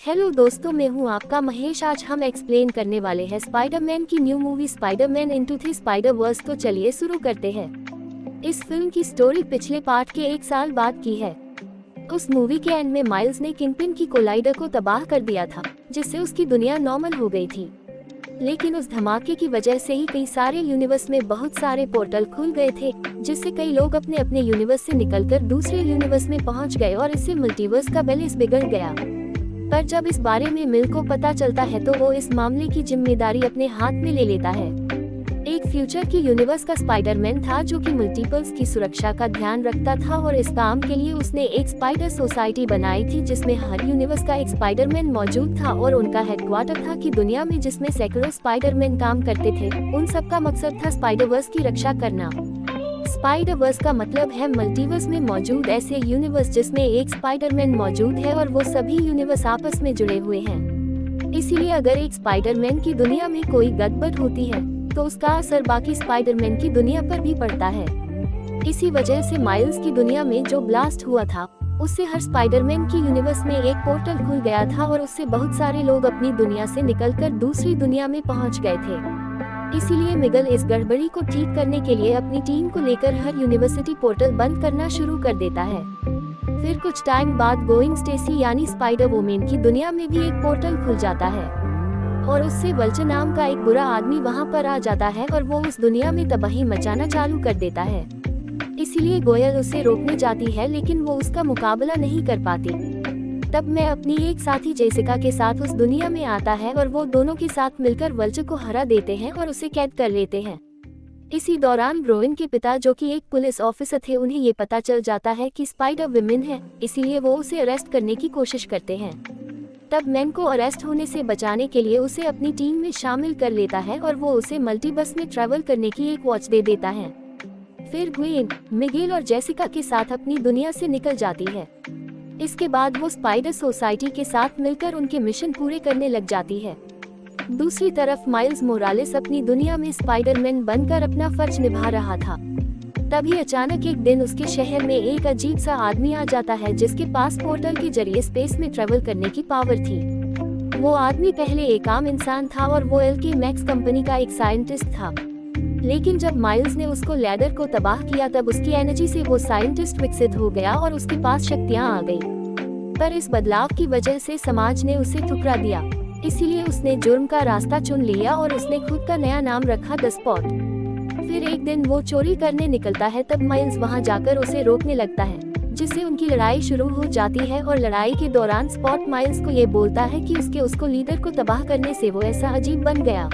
Hello दोस्तों, मैं हूं आपका महेश। आज हम एक्सप्लेन करने वाले हैं स्पाइडरमैन की new movie Spiderman into the spider-verse. तो चलिए शुरू करते हैं। इस फिल्म की स्टोरी पिछले पार्ट के 1 साल बाद की है। उस मूवी के एंड में माइल्स ने किंगपिन की कोलाइडर को तबाह कर दिया था, जिससे उसकी दुनिया नॉर्मल हो गई थी। लेकिन उस धमाके की वजह से ही कई सारे यूनिवर्स में बहुत सारे पोर्टल खुल गए थे, जिससे कई लोग अपने अपने यूनिवर्स से निकलकर दूसरे यूनिवर्स में पहुंच गए और इससे मल्टीवर्स का बैलेंस बिगड़ गया। पर जब इस बारे में मिल को पता चलता है तो वो इस मामले की जिम्मेदारी अपने हाथ में ले लेता है। एक फ्यूचर की यूनिवर्स का स्पाइडरमैन था जो कि मल्टीपल्स की सुरक्षा का ध्यान रखता था, और इस काम के लिए उसने एक स्पाइडर सोसाइटी बनाई थी जिसमें हर यूनिवर्स का एक स्पाइडरमैन मौजूद था, और उनका हेडक्वार्टर था कि दुनिया में जिसमें सैकड़ों स्पाइडरमैन काम करते थे। उन सबका मकसद था स्पाइडरवर्स की रक्षा करना। स्पाइडरवर्स का मतलब है मल्टीवर्स में मौजूद ऐसे यूनिवर्स जिसमें एक स्पाइडरमैन मौजूद है और वो सभी यूनिवर्स आपस में जुड़े हुए हैं। इसीलिए अगर एक स्पाइडरमैन की दुनिया में कोई गड़बड़ होती है तो उसका असर बाकी स्पाइडरमैन की दुनिया पर भी पड़ता है। इसी वजह से माइल्स की दुनिया में जो ब्लास्ट हुआ था, उससे हर स्पाइडरमैन की यूनिवर्स में एक पोर्टल खुल गया था और उससे बहुत सारे लोग अपनी दुनिया से निकलकर दूसरी दुनिया में पहुंच गए थे। इसीलिए मिगल इस गड़बड़ी को ठीक करने के लिए अपनी टीम को लेकर हर यूनिवर्सिटी पोर्टल बंद करना शुरू कर देता है। फिर कुछ टाइम बाद गोइंग स्टेसी यानी स्पाइडर वुमेन की दुनिया में भी एक पोर्टल खुल जाता है, और उससे वल्चर नाम का एक बुरा आदमी वहां पर आ जाता है और वो उस दुनिया में तबाही मचाना चालू कर देता है। इसीलिए गोयल उसे रोकने जाती है, लेकिन वो उसका मुकाबला नहीं कर पाती। तब मैं अपनी एक साथी जेसिका के साथ उस दुनिया में आता है और वो दोनों के साथ मिलकर वल्चर को हरा देते हैं और उसे कैद कर लेते हैं। इसी दौरान रोइन के पिता, जो कि एक पुलिस ऑफिसर थे, उन्हें ये पता चल जाता है कि स्पाइडर वुमेन है, इसीलिए वो उसे अरेस्ट करने की कोशिश करते हैं। तब मैन को अरेस्ट होने से बचाने के लिए उसे अपनी टीम में शामिल कर लेता है और वो उसे मल्टीवर्स में ट्रैवल करने की एक वॉच दे देता है। फिर ग्वेन, मिगेल और जेसिका के साथ अपनी दुनिया से निकल जाती है। इसके बाद वो स्पाइडर सोसाइटी के साथ मिलकर उनके मिशन पूरे करने लग जाती है। दूसरी तरफ माइल्स मोरालेस अपनी दुनिया में स्पाइडरमैन बनकर अपना फर्ज निभा रहा था। तभी अचानक एक दिन उसके शहर में एक अजीब सा आदमी आ जाता है जिसके पास पोर्टल के जरिए स्पेस में ट्रेवल करने की पावर थी। वो आदमी पहले एक आम इंसान था और वो एलके मैक्स कंपनी का एक साइंटिस्ट था। लेकिन जब माइल्स ने उसको लैडर को तबाह किया तब उसकी एनर्जी से वो साइंटिस्ट विकसित हो गया और उसके पास शक्तियां आ गई। पर इस बदलाव की वजह से समाज ने उसे ठुकरा दिया, इसीलिए उसने जुर्म का रास्ता चुन लिया और उसने खुद का नया नाम रखा द स्पॉट। फिर एक दिन वो चोरी करने निकलता है, तब माइल्स वहां जाकर उसे रोकने लगता है, जिससे उनकी लड़ाई शुरू हो जाती है। और लड़ाई के दौरान स्पॉट माइल्स को ये बोलता है कि उसको लीडर को तबाह करने से वो ऐसा अजीब बन गया।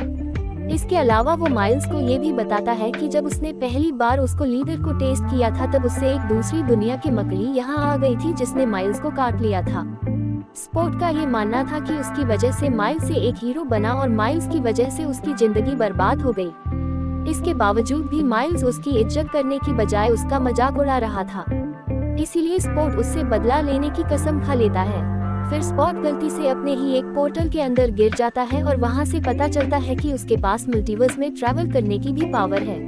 इसके अलावा वो माइल्स को ये भी बताता है कि जब उसने पहली बार उसको लीडर को टेस्ट किया था तब उससे एक दूसरी दुनिया की मकड़ी यहाँ आ गई थी जिसने माइल्स को काट लिया था। स्पॉट का ये मानना था कि उसकी वजह से माइल्स से एक हीरो बना और माइल्स की वजह से उसकी जिंदगी बर्बाद हो गई। इसके बावजूद भी माइल्स उसकी इज्जत करने की बजाय उसका मजाक उड़ा रहा था, इसीलिए स्पॉट उससे बदला लेने की कसम खा लेता है। फिर स्पॉट गलती से अपने ही एक पोर्टल के अंदर गिर जाता है और वहां से पता चलता है कि उसके पास मल्टीवर्स में ट्रैवल करने की भी पावर है।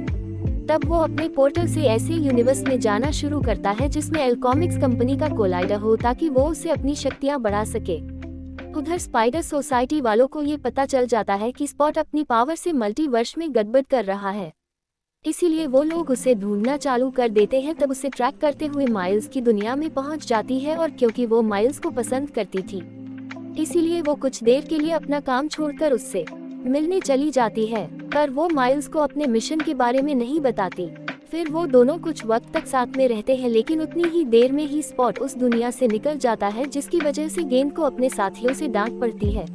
तब वो अपने पोर्टल से ऐसे यूनिवर्स में जाना शुरू करता है जिसमें एल्कॉमिक्स कंपनी का कोलाइडर हो, ताकि वो उसे अपनी शक्तियां बढ़ा सके। उधर स्पाइडर सोसाइटी वालों को ये पता चल जाता है कि स्पॉट अपनी पावर से मल्टीवर्स में गड़बड़ कर रहा है, इसीलिए वो लोग उसे ढूंढना चालू कर देते हैं। तब उसे ट्रैक करते हुए माइल्स की दुनिया में पहुंच जाती है, और क्योंकि वो माइल्स को पसंद करती थी, इसीलिए वो कुछ देर के लिए अपना काम छोड़कर उससे मिलने चली जाती है। पर वो माइल्स को अपने मिशन के बारे में नहीं बताती। फिर वो दोनों कुछ वक्त तक साथ में रहते हैं, लेकिन उतनी ही देर में ही स्पॉट उस दुनिया से निकल जाता है, जिसकी वजह से गेन को अपने साथियों से डांट पड़ती है।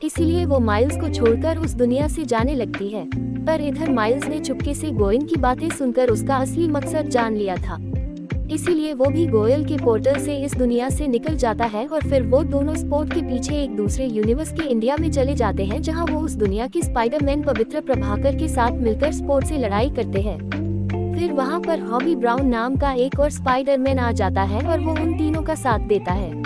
इसीलिए वो माइल्स को छोड़कर उस दुनिया से जाने लगती है। पर इधर माइल्स ने चुपके से गोइन की बातें सुनकर उसका असली मकसद जान लिया था, इसीलिए वो भी गोयल के पोर्टल से इस दुनिया से निकल जाता है। और फिर वो दोनों स्पॉट के पीछे एक दूसरे यूनिवर्स के इंडिया में चले जाते हैं, जहां वो उस दुनिया के स्पाइडरमैन पवित्र प्रभाकर के साथ मिलकर स्पॉट से लड़ाई करते हैं। फिर वहां पर हॉबी ब्राउन नाम का एक और स्पाइडरमैन आ जाता है और वो उन तीनों का साथ देता है।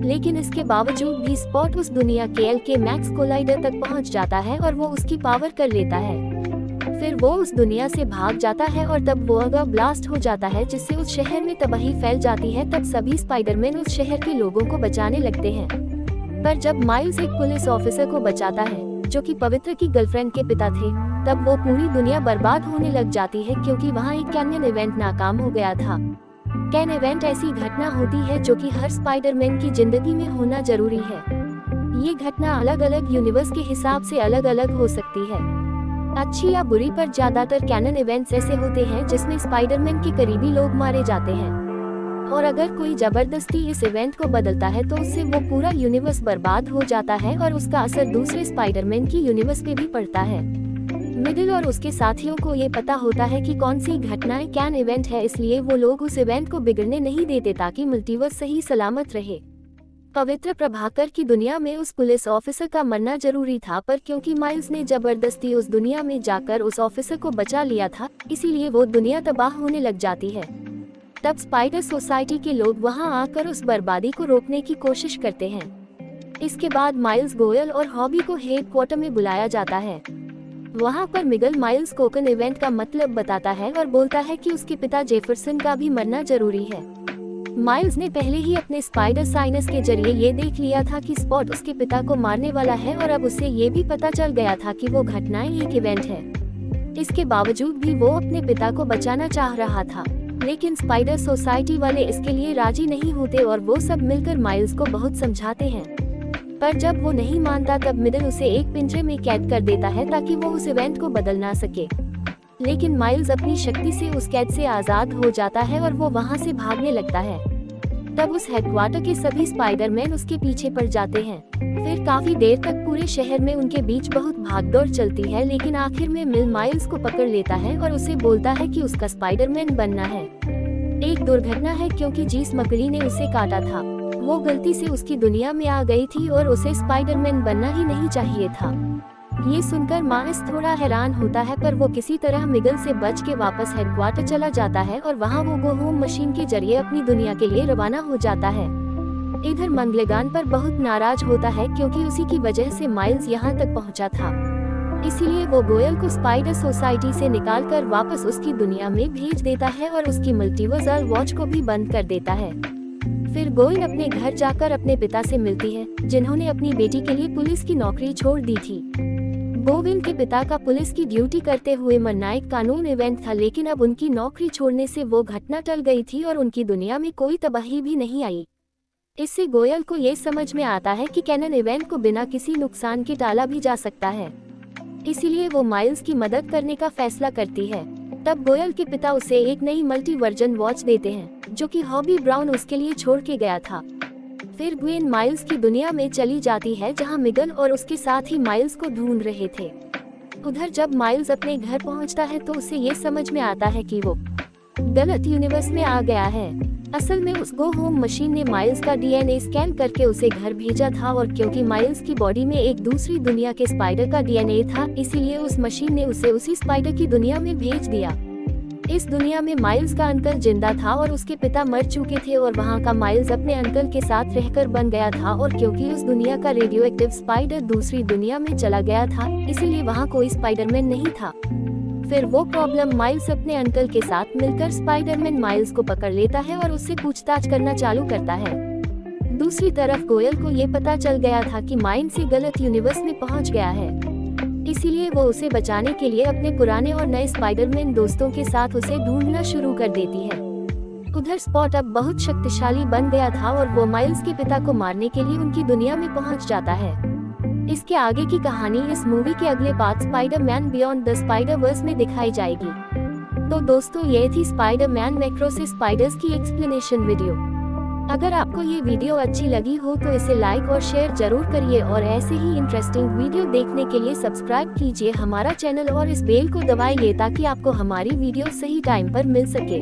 लेकिन इसके बावजूद भी स्पॉट उस दुनिया के एलके मैक्स कोलाइडर तक पहुंच जाता है और वो उसकी पावर कर लेता है। फिर वो उस दुनिया से भाग जाता है और तब वो अगर ब्लास्ट हो जाता है, जिससे उस शहर में तबाही फैल जाती है। तब सभी स्पाइडरमैन उस शहर के लोगों को बचाने लगते हैं। पर जब माइल्स एक पुलिस ऑफिसर को बचाता है जो कि पवित्र की गर्लफ्रेंड के पिता थे, तब वो पूरी दुनिया बर्बाद होने लग जाती है क्योंकि वहाँ एक कैनन इवेंट नाकाम हो गया था। कैन इवेंट ऐसी घटना होती है जो कि हर स्पाइडरमैन की जिंदगी में होना जरूरी है। ये घटना अलग अलग यूनिवर्स के हिसाब से अलग अलग हो सकती है, अच्छी या बुरी, पर ज्यादातर कैनन इवेंट्स ऐसे होते हैं जिसमें स्पाइडरमैन के करीबी लोग मारे जाते हैं, और अगर कोई जबरदस्ती इस इवेंट को बदलता है तो उससे वो पूरा यूनिवर्स बर्बाद हो जाता है और उसका असर दूसरे स्पाइडरमैन की यूनिवर्स पे भी पड़ता है। मिडिल और उसके साथियों को ये पता होता है कि कौन सी घटनाएं कैन इवेंट है, इसलिए वो लोग उस इवेंट को बिगड़ने नहीं देते ताकि मल्टीवर्स सही सलामत रहे। पवित्र प्रभाकर की दुनिया में उस पुलिस ऑफिसर का मरना जरूरी था, पर क्योंकि माइल्स ने जबरदस्ती उस दुनिया में जाकर उस ऑफिसर को बचा लिया था, इसीलिए वो दुनिया तबाह होने लग जाती है। तब स्पाइडर सोसाइटी के लोग वहां आकर उस बर्बादी को रोकने की कोशिश करते हैं। इसके बाद माइल्स, गोयल और हॉबी को हेडक्वार्टर में बुलाया जाता है। वहां पर मिगल माइल्स को कैन इवेंट का मतलब बताता है और बोलता है कि उसके पिता जेफरसन का भी मरना जरूरी है। माइल्स ने पहले ही अपने स्पाइडर साइनस के जरिए ये देख लिया था कि स्पॉट उसके पिता को मारने वाला है, और अब उसे ये भी पता चल गया था कि वो घटनाएं एक इवेंट है। इसके बावजूद भी वो अपने पिता को बचाना चाह रहा था, लेकिन स्पाइडर सोसाइटी वाले इसके लिए राजी नहीं होते और वो सब मिलकर माइल्स को बहुत समझाते हैं। पर जब वो नहीं मानता तब मिडिल उसे एक पिंजरे में कैद कर देता है ताकि वो उस इवेंट को बदल ना सके। लेकिन माइल्स अपनी शक्ति से उस कैद से आजाद हो जाता है और वो वहां से भागने लगता है। तब उस हेडक्वार्टर के सभी स्पाइडरमैन उसके पीछे पड़ जाते हैं। फिर काफी देर तक पूरे शहर में उनके बीच बहुत भागदौड़ चलती है, लेकिन आखिर में मिल माइल्स को पकड़ लेता है और उसे बोलता है कि उसका स्पाइडरमैन बनना है। एक दुर्घटना है क्योंकि जीस मकड़ी ने उसे काटा था। वो गलती से उसकी दुनिया में आ गई थी और उसे स्पाइडरमैन बनना ही नहीं चाहिए था। ये सुनकर माइल्स थोड़ा हैरान होता है, पर वो किसी तरह मिगल से बच के वापस हेडक्वार्टर चला जाता है और वहाँ वो गो होम मशीन के जरिए अपनी दुनिया के लिए रवाना हो जाता है। इधर मंगलेगान पर बहुत नाराज होता है क्योंकि उसी की वजह से माइल्स यहाँ तक पहुँचा था। इसीलिए वो गोयल को स्पाइडर सोसाइटी से निकालकर वापस उसकी दुनिया में भेज देता है और उसकी मल्टीवर्सल वॉच को भी बंद कर देता है। फिर गोयल अपने घर जाकर अपने पिता से मिलती है, जिन्होंने अपनी बेटी के लिए पुलिस की नौकरी छोड़ दी थी। गोविल के पिता का पुलिस की ड्यूटी करते हुए मरना एक कानून इवेंट था, लेकिन अब उनकी नौकरी छोड़ने से वो घटना टल गई थी और उनकी दुनिया में कोई तबाही भी नहीं आई। इससे गोयल को ये समझ में आता है कि कैनन इवेंट को बिना किसी नुकसान के टाला भी जा सकता है। इसीलिए वो माइल्स की मदद करने का फैसला करती है। तब गोयल के पिता उसे एक नई मल्टी वर्जन वॉच देते हैं, जो कि हॉबी ब्राउन उसके लिए छोड़ के गया था। फिर ग्वेन माइल्स की दुनिया में चली जाती है, जहां मिगल और उसके साथ ही माइल्स को ढूंढ रहे थे। उधर जब माइल्स अपने घर पहुंचता है तो उसे ये समझ में आता है कि वो गलत यूनिवर्स में आ गया है। असल में उस गो होम मशीन ने माइल्स का डीएनए स्कैन करके उसे घर भेजा था, और क्योंकि माइल्स की बॉडी में एक दूसरी दुनिया के स्पाइडर का डीएनए था, इसीलिए उस मशीन ने उसे उसी स्पाइडर की दुनिया में भेज दिया। इस दुनिया में माइल्स का अंकल जिंदा था और उसके पिता मर चुके थे, और वहाँ का माइल्स अपने अंकल के साथ रहकर बन गया था, और क्योंकि उस दुनिया का रेडियो एक्टिव स्पाइडर दूसरी दुनिया में चला गया था, इसीलिए वहाँ कोई स्पाइडरमैन नहीं था। फिर वो प्रॉब्लम माइल्स अपने अंकल के साथ मिलकर स्पाइडरमैन माइल्स को पकड़ लेता है और उससे पूछताछ करना चालू करता है। दूसरी तरफ गोयल को ये पता चल गया था कि माइल्स से गलत यूनिवर्स में पहुंच गया है, इसीलिए वो उसे बचाने के लिए अपने पुराने और नए स्पाइडरमैन दोस्तों के साथ उसे ढूंढना शुरू कर देती है। उधर स्पॉट अब बहुत शक्तिशाली बन गया था और वो माइल्स के पिता को मारने के लिए उनकी दुनिया में पहुंच जाता है। इसके आगे की कहानी इस मूवी के अगले part Spider-Man beyond the spider-verse में दिखाई जाएगी। तो दोस्तों, ये थी स्पाइडर-मैन मैक्रोस स्पाइडर्स की एक्सप्लेनेशन वीडियो। अगर आपको ये वीडियो अच्छी लगी हो तो इसे लाइक और शेयर जरूर करिए, और ऐसे ही इंटरेस्टिंग वीडियो देखने के लिए सब्सक्राइब कीजिए हमारा चैनल और इस बेल को दबाइए ताकि आपको हमारी वीडियो सही टाइम पर मिल सके।